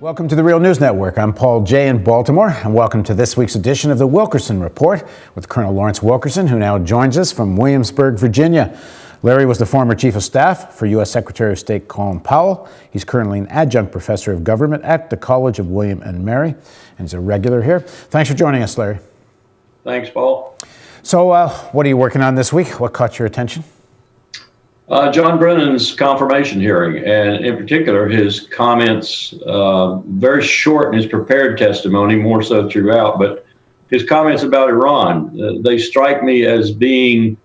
Welcome to the Real News Network. I'm Paul Jay in Baltimore, and welcome to this week's edition of the Wilkerson Report with Colonel Lawrence Wilkerson, who now joins us from Williamsburg, Virginia. Larry was the former Chief of Staff for U.S. Secretary of State Colin Powell. He's currently an adjunct professor of government at the College of William and Mary, and he's a regular here. Thanks for joining us, Larry. Thanks, Paul. So what are you working on this week? What caught your attention? John Brennan's confirmation hearing, and in particular, his comments, very short in his prepared testimony, more so throughout, but his comments about Iran, they strike me as being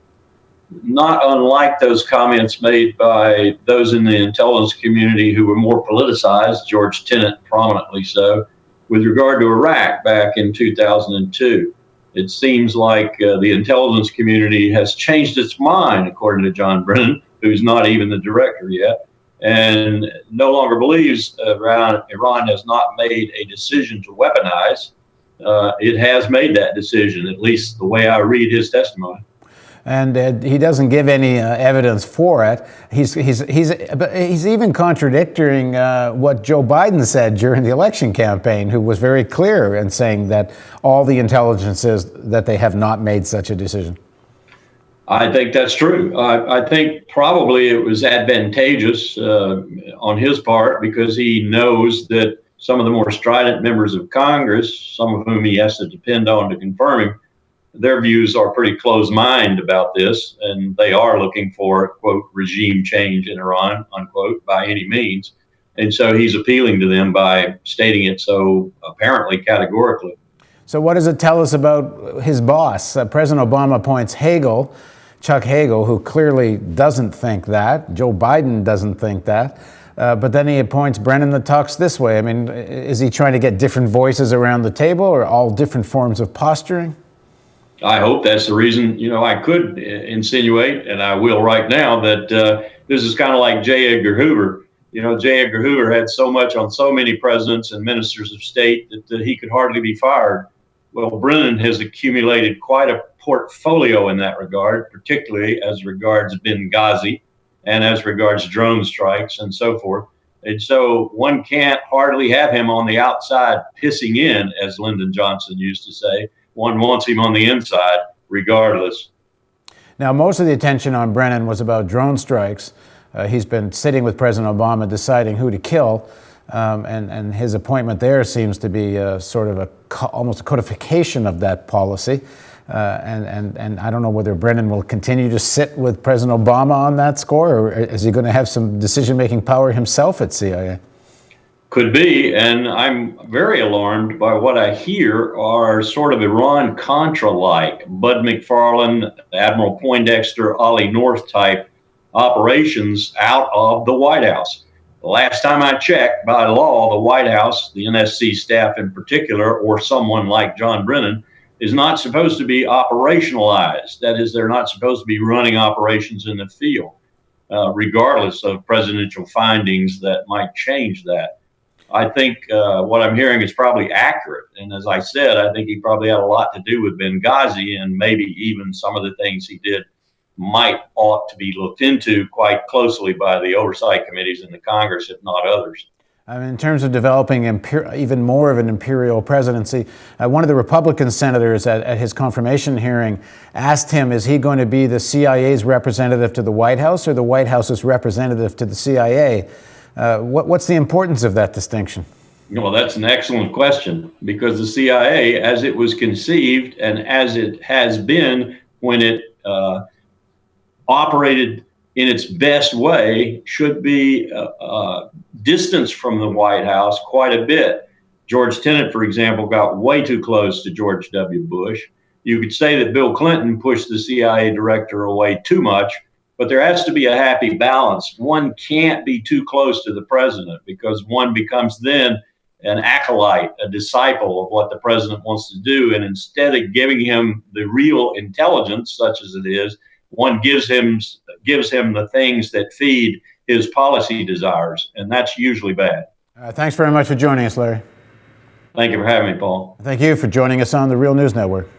not unlike those comments made by those in the intelligence community who were more politicized, George Tenet prominently so, with regard to Iraq back in 2002. It seems like the intelligence community has changed its mind, according to John Brennan, who's not even the director yet, and no longer believes Iran has not made a decision to weaponize. It has made that decision, at least the way I read his testimony. And he doesn't give any evidence for it. He's even contradicting what Joe Biden said during the election campaign, who was very clear in saying that all the intelligence says that they have not made such a decision. I think that's true. I think probably it was advantageous on his part because he knows that some of the more strident members of Congress, some of whom he has to depend on to confirm him, their views are pretty closed-minded about this, and they are looking for, quote, regime change in Iran, unquote, by any means. And so he's appealing to them by stating it so apparently categorically. So what does it tell us about his boss? President Obama appoints Chuck Hagel, who clearly doesn't think that. Joe Biden doesn't think that. But then he appoints Brennan that talks this way. I mean, is he trying to get different voices around the table or all different forms of posturing? I hope that's the reason. You know, I could insinuate, and I will right now, that this is kind of like J. Edgar Hoover. You know, J. Edgar Hoover had so much on so many presidents and ministers of state that he could hardly be fired. Well, Brennan has accumulated quite a portfolio in that regard, particularly as regards Benghazi and as regards drone strikes and so forth. And so one can't hardly have him on the outside pissing in, as Lyndon Johnson used to say. One wants him on the inside, regardless. Now, most of the attention on Brennan was about drone strikes. He's been sitting with President Obama deciding who to kill, and his appointment there seems to be sort of almost a codification of that policy. And I don't know whether Brennan will continue to sit with President Obama on that score, or is he going to have some decision-making power himself at CIA? Could be, and I'm very alarmed by what I hear are sort of Iran-Contra-like, Bud McFarlane, Admiral Poindexter, Ollie North type operations out of the White House. The last time I checked, by law, the White House, the NSC staff in particular, or someone like John Brennan, is not supposed to be operationalized. That is, they're not supposed to be running operations in the field, regardless of presidential findings that might change that. I think what I'm hearing is probably accurate. And as I said, I think he probably had a lot to do with Benghazi, and maybe even some of the things he did ought to be looked into quite closely by the oversight committees in the Congress, if not others. I mean, in terms of developing even more of an imperial presidency, one of the Republican senators at his confirmation hearing asked him, is he going to be the CIA's representative to the White House or the White House's representative to the CIA? What's the importance of that distinction? Well, that's an excellent question, because the CIA, as it was conceived and as it has been when it operated in its best way, should be distanced from the White House quite a bit. George Tenet, for example, got way too close to George W. Bush. You could say that Bill Clinton pushed the CIA director away too much, but there has to be a happy balance. One can't be too close to the president, because one becomes then an acolyte, a disciple of what the president wants to do. And instead of giving him the real intelligence, such as it is, one gives him the things that feed his policy desires, and that's usually bad. Thanks very much for joining us, Larry. Thank you for having me, Paul. Thank you for joining us on the Real News Network.